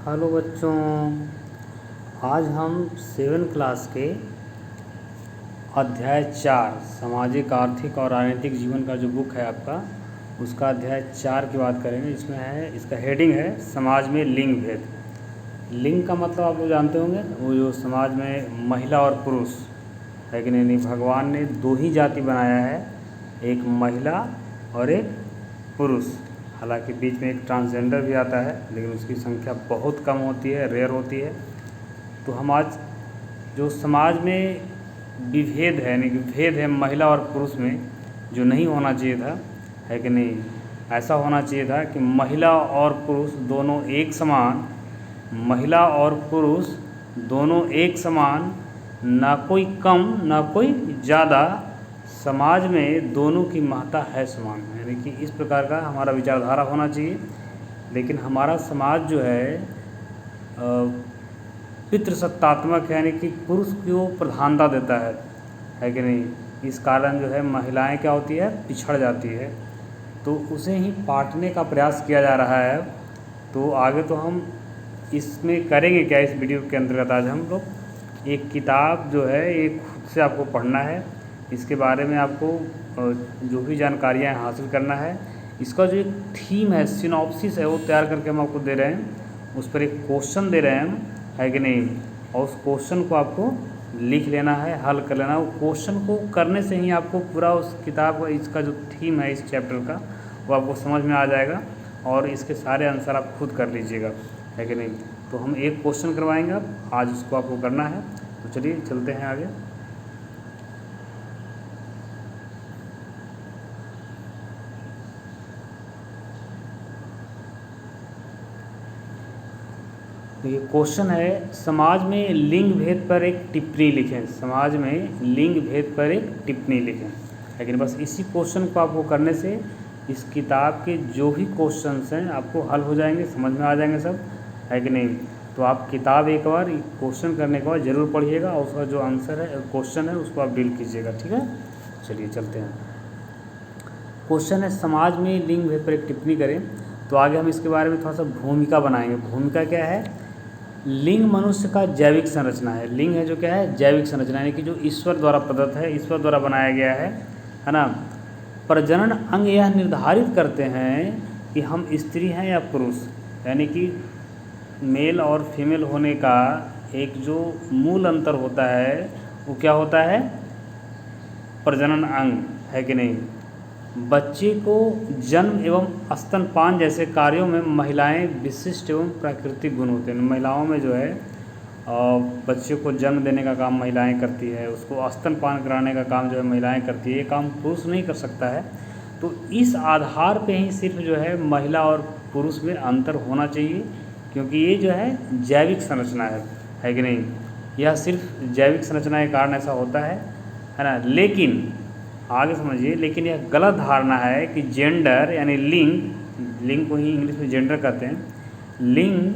Hello बच्चों, आज हम 7 क्लास के अध्याय 4 सामाजिक आर्थिक और राजनीतिक जीवन का जो बुक है आपका, उसका अध्याय 4 की बात करेंगे। इसमें है, इसका हेडिंग है समाज में लिंग भेद। लिंग का मतलब आप लोग जानते होंगे, वो जो समाज में महिला और पुरुष है कि नहीं। भगवान ने 2 ही जाति बनाया है, एक महिला और एक पुरुष। हालांकि बीच में एक ट्रांसजेंडर भी आता है, लेकिन उसकी संख्या बहुत कम होती है, रेयर होती है। तो हम आज जो समाज में विभेद है, यानी कि भेद है महिला और पुरुष में, जो नहीं होना चाहिए था, है कि नहीं। ऐसा होना चाहिए था कि महिला और पुरुष दोनों एक समान, महिला और पुरुष दोनों एक समान, ना कोई कम ना कोई ज़्यादा, समाज में दोनों की महत्ता है समान, यानी कि इस प्रकार का हमारा विचारधारा होना चाहिए। लेकिन हमारा समाज जो है पितृसत्तात्मक है, यानी कि पुरुष को प्रधानता देता है कि नहीं। इस कारण जो है महिलाएं क्या होती है, पिछड़ जाती है। तो उसे ही पाटने का प्रयास किया जा रहा है। तो आगे तो हम इसमें करेंगे क्या, इस वीडियो के अंतर्गत आज हम लोग एक किताब जो है एक खुद से आपको पढ़ना है, इसके बारे में आपको जो भी जानकारियाँ हासिल करना है। इसका जो एक थीम है, सिनॉप्सिस है, वो तैयार करके हम आपको दे रहे हैं। उस पर एक क्वेश्चन दे रहे हैं हम, है कि नहीं, और उस क्वेश्चन को आपको लिख लेना है, हल कर लेना है। वो क्वेश्चन को करने से ही आपको पूरा उस किताब का, इसका जो थीम है इस चैप्टर का, वो आपको समझ में आ जाएगा और इसके सारे आंसर आप खुद कर लीजिएगा, है कि नहीं। तो हम एक क्वेश्चन करवाएंगे, अब आज उसको आपको करना है। तो चलिए चलते हैं आगे। तो ये क्वेश्चन है, समाज में लिंग भेद पर एक टिप्पणी लिखें। समाज में लिंग भेद पर एक टिप्पणी लिखें। लेकिन बस इसी क्वेश्चन को आपको करने से इस किताब के जो भी क्वेश्चंस हैं आपको हल हो जाएंगे, समझ में आ जाएंगे सब, है कि नहीं। तो आप किताब एक बार क्वेश्चन करने के बाद ज़रूर पढ़िएगा और उसका जो आंसर है, क्वेश्चन है, उसको आप डील कीजिएगा, ठीक है। चलिए चलते हैं। क्वेश्चन है, समाज में लिंग भेद पर एक टिप्पणी करें। तो आगे हम इसके बारे में थोड़ा सा भूमिका बनाएंगे। भूमिका क्या है, लिंग मनुष्य का जैविक संरचना है। लिंग है जो क्या है, जैविक संरचना, यानी कि जो ईश्वर द्वारा प्रदत्त है, ईश्वर द्वारा बनाया गया है ना। प्रजनन अंग यह निर्धारित करते हैं कि हम स्त्री हैं या पुरुष, यानी कि मेल और फीमेल होने का एक जो मूल अंतर होता है वो क्या होता है, प्रजनन अंग, है कि नहीं। बच्चे को जन्म एवं स्तनपान जैसे कार्यों में महिलाएं विशिष्ट एवं प्राकृतिक गुण होते हैं। महिलाओं में जो है बच्चे को जन्म देने का काम महिलाएं करती है, उसको स्तनपान कराने का काम जो है महिलाएं करती है। ये काम पुरुष नहीं कर सकता है। तो इस आधार पे ही सिर्फ जो है महिला और पुरुष में अंतर होना चाहिए, क्योंकि ये जो है जैविक संरचना है कि नहीं। यह सिर्फ जैविक संरचना के कारण ऐसा होता है ना। लेकिन आगे समझिए, लेकिन यह गलत धारणा है कि जेंडर यानी लिंग, लिंग को ही इंग्लिश में जेंडर कहते हैं, लिंग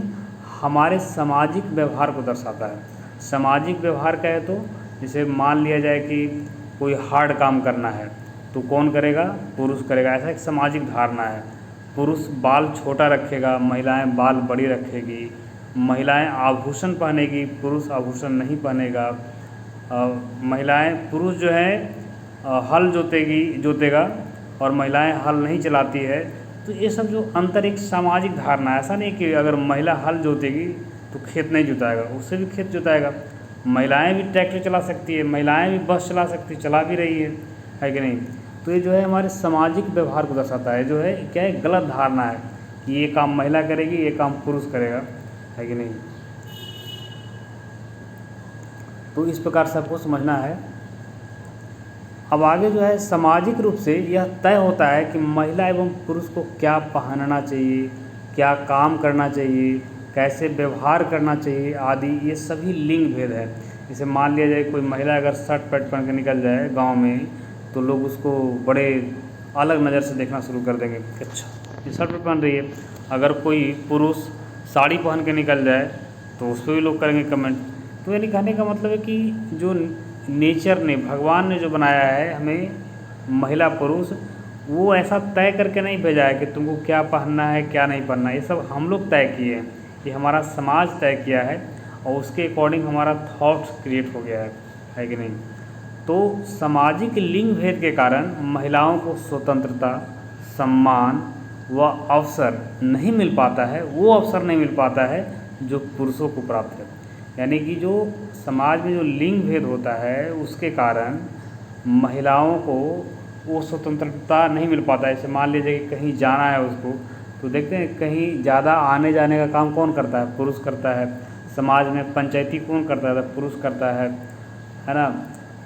हमारे सामाजिक व्यवहार को दर्शाता है। सामाजिक व्यवहार कहे तो जैसे मान लिया जाए कि कोई हार्ड काम करना है तो कौन करेगा, पुरुष करेगा, ऐसा एक सामाजिक धारणा है। पुरुष बाल छोटा रखेगा, महिलाएं बाल बड़ी रखेगी, महिलाएं आभूषण पहनेगी, पुरुष आभूषण नहीं पहनेगा, महिलाएं, पुरुष जो है हल जोतेगा और महिलाएं हल नहीं चलाती है। तो ये सब जो अंतर एक सामाजिक धारणा है। ऐसा नहीं कि अगर महिला हल जोतेगी तो खेत नहीं जुताएगा, उससे भी खेत जुताएगा। महिलाएं भी ट्रैक्टर चला सकती है, महिलाएं भी बस चला सकती, चला भी रही है कि नहीं। तो ये जो है हमारे सामाजिक व्यवहार को दर्शाता है, जो है क्या है, गलत धारणा है कि ये काम महिला करेगी, ये काम पुरुष करेगा, है कि नहीं। तो इस प्रकार से आपको समझना है। अब आगे जो है, सामाजिक रूप से यह तय होता है कि महिला एवं पुरुष को क्या पहनना चाहिए, क्या काम करना चाहिए, कैसे व्यवहार करना चाहिए आदि, ये सभी लिंग भेद है। जैसे मान लिया जाए कोई महिला अगर शर्ट पैंट पहन के निकल जाए गांव में, तो लोग उसको बड़े अलग नज़र से देखना शुरू कर देंगे कि अच्छा ये शर्ट पैंट पहन रही है। अगर कोई पुरुष साड़ी पहन के निकल जाए तो उस पर भी लोग करेंगे कमेंट। तो यानी कहने का मतलब है कि जो नेचर ने, भगवान ने जो बनाया है हमें महिला पुरुष, वो ऐसा तय करके नहीं भेजा है कि तुमको क्या पहनना है क्या नहीं पहनना है। ये सब हम लोग तय किए हैं। ये हमारा समाज तय किया है और उसके अकॉर्डिंग हमारा थॉट्स क्रिएट हो गया है कि नहीं। तो सामाजिक लिंग भेद के कारण महिलाओं को स्वतंत्रता, सम्मान व अवसर नहीं मिल पाता है, वो अवसर नहीं मिल पाता है जो पुरुषों को प्राप्त है। यानी कि जो समाज में जो लिंग भेद होता है उसके कारण महिलाओं को वो स्वतंत्रता नहीं मिल पाता है। जैसे मान लीजिए कि कहीं जाना है उसको, तो देखते हैं कहीं ज़्यादा आने जाने का काम कौन करता है? पुरुष करता है। समाज में पंचायती कौन करता है? पुरुष करता है ना।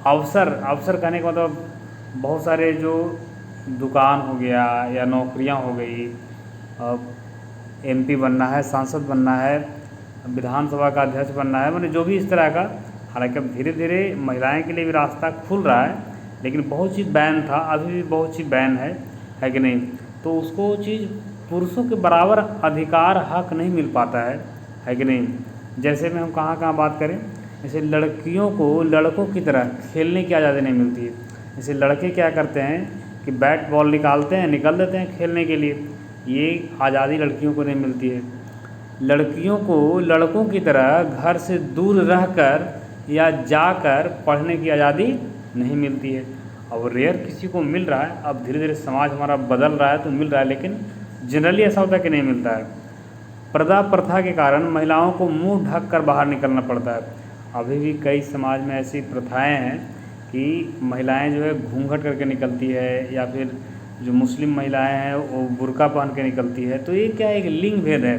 अवसर कहने का मतलब बहुत सारे जो दुकान हो गया या नौकरियां हो गई, MP बनना है, सांसद बनना है, विधानसभा का अध्यक्ष बनना है, मैंने जो भी इस तरह का, हालांकि अब धीरे धीरे महिलाएं के लिए भी रास्ता खुल रहा है, लेकिन बहुत चीज़ बैन था, अभी भी बहुत चीज़ बैन है कि नहीं। तो उसको चीज़ पुरुषों के बराबर अधिकार हक नहीं मिल पाता है कि नहीं। जैसे में हम कहाँ बात करें, जैसे लड़कियों को लड़कों की तरह खेलने की आज़ादी नहीं मिलती है। जैसे लड़के क्या करते हैं कि बैट बॉल निकालते हैं, निकल देते हैं खेलने के लिए, ये आज़ादी लड़कियों को नहीं मिलती है। लड़कियों को लड़कों की तरह घर से दूर रहकर या जाकर पढ़ने की आज़ादी नहीं मिलती है। अब रेयर किसी को मिल रहा है, अब धीरे धीरे समाज हमारा बदल रहा है तो मिल रहा है, लेकिन जनरली ऐसा होता है कि नहीं मिलता है। पर्दा प्रथा के कारण महिलाओं को मुंह ढक कर बाहर निकलना पड़ता है। अभी भी कई समाज में ऐसी प्रथाएं हैं कि महिलाएं जो है घूंघट करके निकलती है, या फिर जो मुस्लिम महिलाएं हैं वो बुर्का पहन के निकलती है। तो ये क्या एक लिंग भेद है।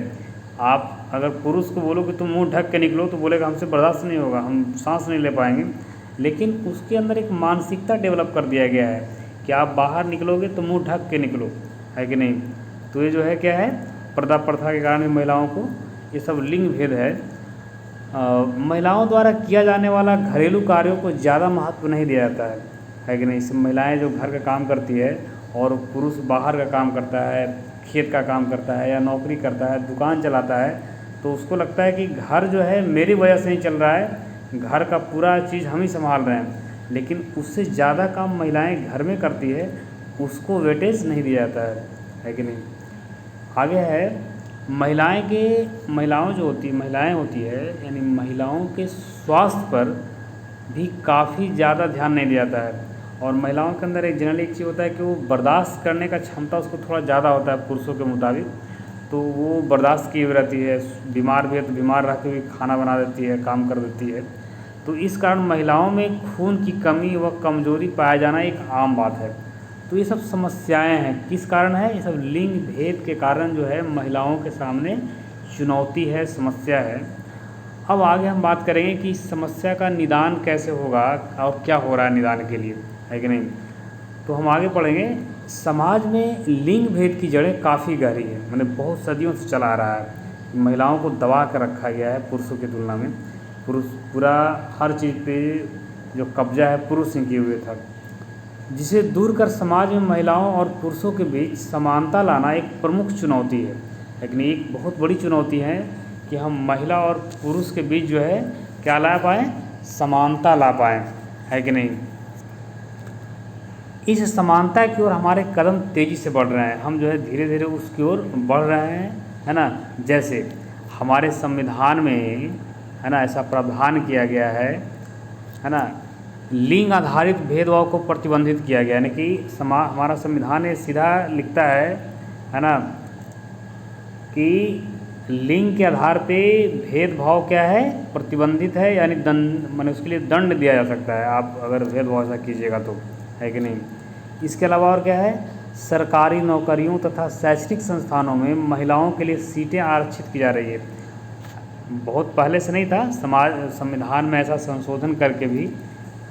आप अगर पुरुष को बोलो कि तुम मुंह ढक के निकलो तो बोलेगा हमसे बर्दाश्त नहीं होगा, हम सांस नहीं ले पाएंगे। लेकिन उसके अंदर एक मानसिकता डेवलप कर दिया गया है कि आप बाहर निकलोगे तो मुंह ढक के निकलो, है कि नहीं। तो ये जो है क्या है, पर्दा प्रथा के कारण महिलाओं को ये सब लिंग भेद है। महिलाओं द्वारा किया जाने वाला घरेलू कार्यों को ज़्यादा महत्व नहीं दिया जाता है कि नहीं। इसमें महिलाएं जो घर का काम करती है और पुरुष बाहर का काम करता है, खेत का काम करता है या नौकरी करता है, दुकान चलाता है, तो उसको लगता है कि घर जो है मेरी वजह से ही चल रहा है, घर का पूरा चीज़ हम ही संभाल रहे हैं। लेकिन उससे ज़्यादा काम महिलाएं घर में करती है, उसको वेटेज नहीं दिया जाता है कि नहीं। आगे है महिलाएं होती है यानी महिलाओं के स्वास्थ्य पर भी काफ़ी ज़्यादा ध्यान नहीं दिया जाता है। और महिलाओं के अंदर एक जनरली एक चीज़ होता है कि वो बर्दाश्त करने का क्षमता उसको थोड़ा ज़्यादा होता है पुरुषों के मुताबिक, तो वो बर्दाश्त किए हुए रहती है। बीमार भी है तो बीमार रहते हुए खाना बना देती है, काम कर देती है। तो इस कारण महिलाओं में खून की कमी व कमजोरी पाया जाना एक आम बात है। तो ये सब समस्याएं हैं, किस कारण है? ये सब लिंग भेद के कारण जो है महिलाओं के सामने चुनौती है, समस्या है। अब आगे हम बात करेंगे कि इस समस्या का निदान कैसे होगा और क्या हो रहा है निदान के लिए, है कि नहीं। तो हम आगे पढ़ेंगे। समाज में लिंग भेद की जड़ें काफ़ी गहरी है, मतलब बहुत सदियों से चला आ रहा है। महिलाओं को दबा कर रखा गया है पुरुषों की तुलना में। पुरुष पूरा हर चीज़ पे जो कब्जा है पुरुष ही किए हुए था, जिसे दूर कर समाज में महिलाओं और पुरुषों के बीच समानता लाना एक प्रमुख चुनौती है। लेकिन एक बहुत बड़ी चुनौती है कि हम महिला और पुरुष के बीच जो है क्या ला पाएँ, समानता ला पाएँ, है कि नहीं। इस समानता की ओर हमारे कदम तेज़ी से बढ़ रहे हैं, हम जो है धीरे धीरे उसकी ओर बढ़ रहे हैं, है ना। जैसे हमारे संविधान में, है ना, ऐसा प्रावधान किया गया है ना, लिंग आधारित भेदभाव को प्रतिबंधित किया गया। यानी कि हमारा संविधान ये सीधा लिखता है ना, कि लिंग के आधार पे भेदभाव क्या है, प्रतिबंधित है, यानी दंड, माने उसके लिए दंड दिया जा सकता है आप अगर भेदभाव ऐसा कीजिएगा तो, है कि नहीं। इसके अलावा और क्या है, सरकारी नौकरियों तथा शैक्षणिक संस्थानों में महिलाओं के लिए सीटें आरक्षित की जा रही है। बहुत पहले से नहीं था, संविधान में ऐसा संशोधन करके भी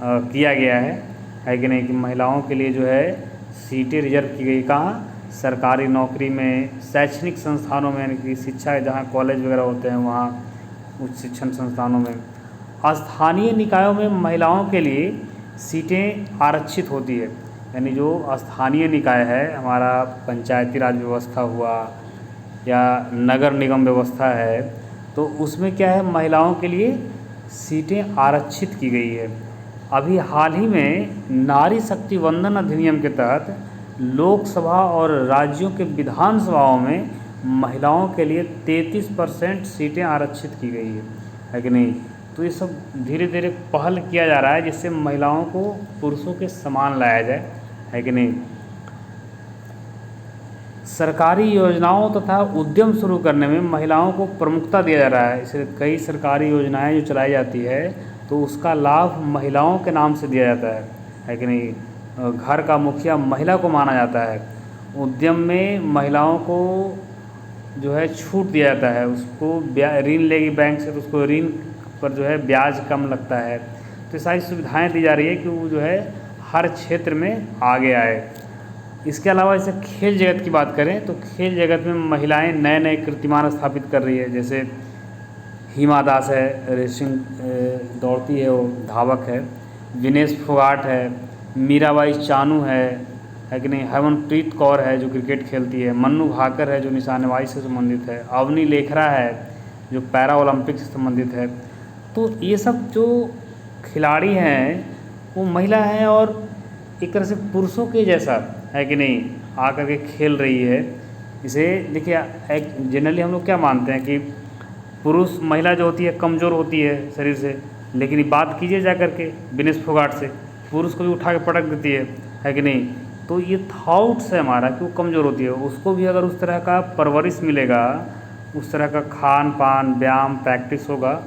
किया गया है कि नहीं, कि महिलाओं के लिए जो है सीटें रिजर्व की गई। कहाँ? सरकारी नौकरी में, शैक्षणिक संस्थानों में, यानी कि शिक्षा जहाँ कॉलेज वगैरह होते हैं वहाँ, उच्च शिक्षण संस्थानों में। स्थानीय निकायों में महिलाओं के लिए सीटें आरक्षित होती है। यानी जो स्थानीय निकाय है, हमारा पंचायती राज व्यवस्था हुआ या नगर निगम व्यवस्था है, तो उसमें क्या है, महिलाओं के लिए सीटें आरक्षित की गई है। अभी हाल ही में नारी शक्ति वंदन अधिनियम के तहत लोकसभा और राज्यों के विधानसभाओं में महिलाओं के लिए 33% सीटें आरक्षित की गई है कि नहीं। तो ये सब धीरे धीरे पहल किया जा रहा है जिससे महिलाओं को पुरुषों के समान लाया जाए, है कि नहीं। सरकारी योजनाओं तथा उद्यम शुरू करने में महिलाओं को प्रमुखता दिया जा रहा है। इसलिए कई सरकारी योजनाएं जो चलाई जाती है तो उसका लाभ महिलाओं के नाम से दिया जाता है कि नहीं। घर का मुखिया महिला को माना जाता है। उद्यम में महिलाओं को जो है छूट दिया जाता है, उसको ऋण लेगी बैंक से तो उसको ऋण पर जो है ब्याज कम लगता है। तो सारी सुविधाएं दी जा रही है कि वो जो है हर क्षेत्र में आगे आए। इसके अलावा जैसे खेल जगत की बात करें तो खेल जगत में महिलाएं नए नए कीर्तिमान स्थापित कर रही है। जैसे हिमा दास है, रेसिंग दौड़ती है, वो धावक है। विनेश फोगाट है, मीराबाई चानू है कि नहीं। हरमनप्रीत कौर है जो क्रिकेट खेलती है। मन्नू भाकर है जो निशानेबाजी से संबंधित है। अवनी लेखरा है जो पैरा ओलंपिक से संबंधित है। तो ये सब जो खिलाड़ी हैं वो महिला हैं और एक तरह से पुरुषों के जैसा, है कि नहीं, आकर के खेल रही है। इसे देखिए, एक जनरली हम लोग क्या मानते हैं कि पुरुष महिला जो होती है कमज़ोर होती है शरीर से, लेकिन बात कीजिए जा कर के विनेश फोगाट से, पुरुष को भी उठा के पटक देती है कि नहीं। तो ये थॉट्स है हमारा कि वो कमज़ोर होती है। उसको भी अगर उस तरह का परवरिश मिलेगा, उस तरह का खान पान व्यायाम प्रैक्टिस होगा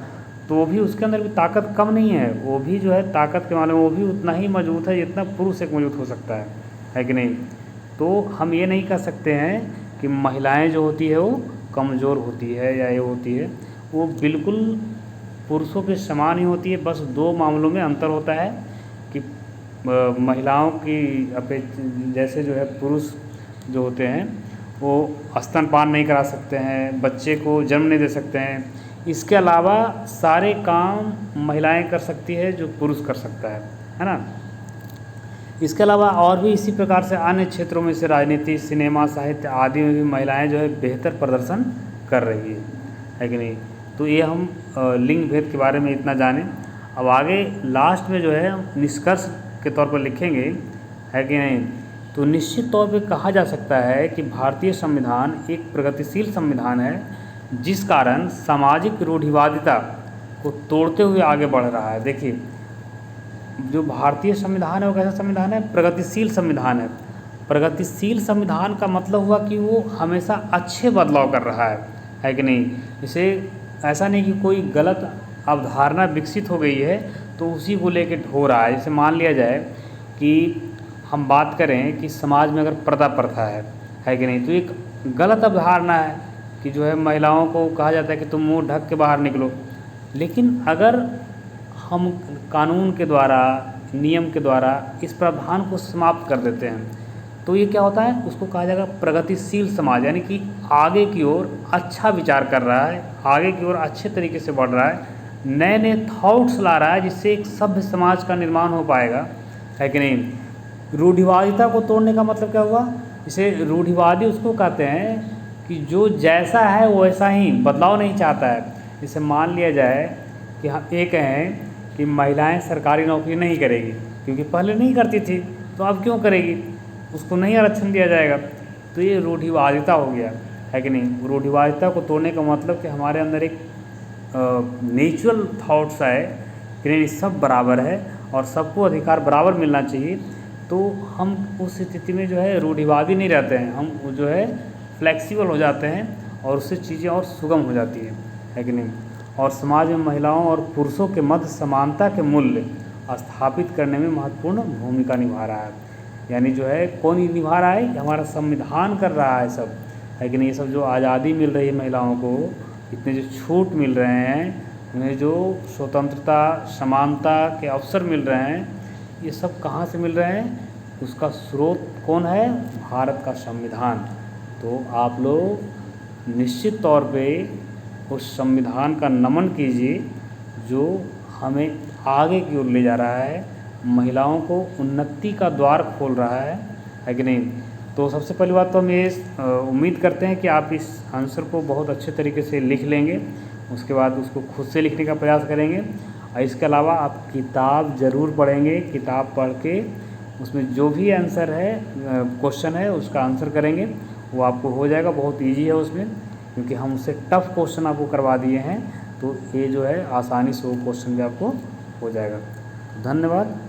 तो वो भी, उसके अंदर भी ताकत कम नहीं है। वो भी जो है ताकत के मामले में वो भी उतना ही मजबूत है जितना पुरुष एक मजबूत हो सकता है कि नहीं। तो हम ये नहीं कह सकते हैं कि महिलाएं जो होती है वो कमज़ोर होती है या ये होती है। वो बिल्कुल पुरुषों के समान ही होती है। बस दो मामलों में अंतर होता है कि महिलाओं की जैसे जो है पुरुष जो होते हैं वो स्तनपान नहीं करा सकते हैं, बच्चे को जन्म नहीं दे सकते हैं। इसके अलावा सारे काम महिलाएं कर सकती है जो पुरुष कर सकता है ना। इसके अलावा और भी इसी प्रकार से अन्य क्षेत्रों में से राजनीति, सिनेमा, साहित्य आदि में भी महिलाएं जो है बेहतर प्रदर्शन कर रही है कि नहीं। तो ये हम लिंग भेद के बारे में इतना जानें। अब आगे लास्ट में जो है निष्कर्ष के तौर पर लिखेंगे, है कि नहीं। तो निश्चित तौर पे कहा जा सकता है कि भारतीय संविधान एक प्रगतिशील संविधान है जिस कारण सामाजिक रूढ़िवादिता को तोड़ते हुए आगे बढ़ रहा है। देखिए, जो भारतीय संविधान है वो कैसा संविधान है? प्रगतिशील संविधान है। प्रगतिशील संविधान का मतलब हुआ कि वो हमेशा अच्छे बदलाव कर रहा है कि नहीं। इसे ऐसा नहीं कि कोई गलत अवधारणा विकसित हो गई है तो उसी को लेके ढो रहा है। जैसे मान लिया जाए कि हम बात करें कि समाज में अगर पर्दा प्रथा है कि नहीं, तो एक गलत अवधारणा है कि जो है महिलाओं को कहा जाता है कि तुम मुंह ढक के बाहर निकलो। लेकिन अगर हम कानून के द्वारा, नियम के द्वारा इस प्रावधान को समाप्त कर देते हैं तो ये क्या होता है, उसको कहा जाएगा प्रगतिशील समाज। यानी कि आगे की ओर अच्छा विचार कर रहा है, आगे की ओर अच्छे तरीके से बढ़ रहा है, नए नए थॉट्स ला रहा है जिससे एक सभ्य समाज का निर्माण हो पाएगा, है कि नहीं। रूढ़िवादिता को तोड़ने का मतलब क्या हुआ? इसे रूढ़िवादी उसको कहते हैं कि जो जैसा है वो ऐसा ही, बदलाव नहीं चाहता है। जैसे मान लिया जाए कि हम ये कहें कि महिलाएं सरकारी नौकरी नहीं करेगी क्योंकि पहले नहीं करती थी, तो अब क्यों करेगी, उसको नहीं आरक्षण दिया जाएगा। तो ये रूढ़िवादिता हो गया, है कि नहीं। रूढ़िवादिता को तोड़ने का मतलब कि हमारे अंदर एक नेचुरल थॉट्स आए कि नहीं, सब बराबर है और सबको अधिकार बराबर मिलना चाहिए। तो हम उस स्थिति में जो है रूढ़िवादी नहीं रहते हैं, हम जो है फ्लेक्सिबल हो जाते हैं और उससे चीज़ें और सुगम हो जाती है कि नहीं। और समाज में महिलाओं और पुरुषों के मध्य समानता के मूल्य स्थापित करने में महत्वपूर्ण भूमिका निभा रहा है। यानी जो है कौन निभा रहा है? हमारा संविधान कर रहा है सब, है कि नहीं। ये सब जो आज़ादी मिल रही है महिलाओं को, इतने जो छूट मिल रहे हैं, उन्हें जो स्वतंत्रता समानता के अवसर मिल रहे हैं, ये सब कहाँ से मिल रहे हैं? उसका स्रोत कौन है? भारत का संविधान। तो आप लोग निश्चित तौर पे उस संविधान का नमन कीजिए जो हमें आगे की ओर ले जा रहा है, महिलाओं को उन्नति का द्वार खोल रहा है कि नहीं। तो सबसे पहली बात तो हम ये उम्मीद करते हैं कि आप इस आंसर को बहुत अच्छे तरीके से लिख लेंगे, उसके बाद उसको खुद से लिखने का प्रयास करेंगे। और इसके अलावा आप किताब ज़रूर पढ़ेंगे, किताब पढ़ के उसमें जो भी आंसर है, क्वेश्चन है, उसका आंसर करेंगे वो आपको हो जाएगा, बहुत ईजी है उसमें, क्योंकि हम उससे टफ क्वेश्चन आपको करवा दिए हैं, तो ये जो है आसानी से वो क्वेश्चन भी आपको हो जाएगा। धन्यवाद।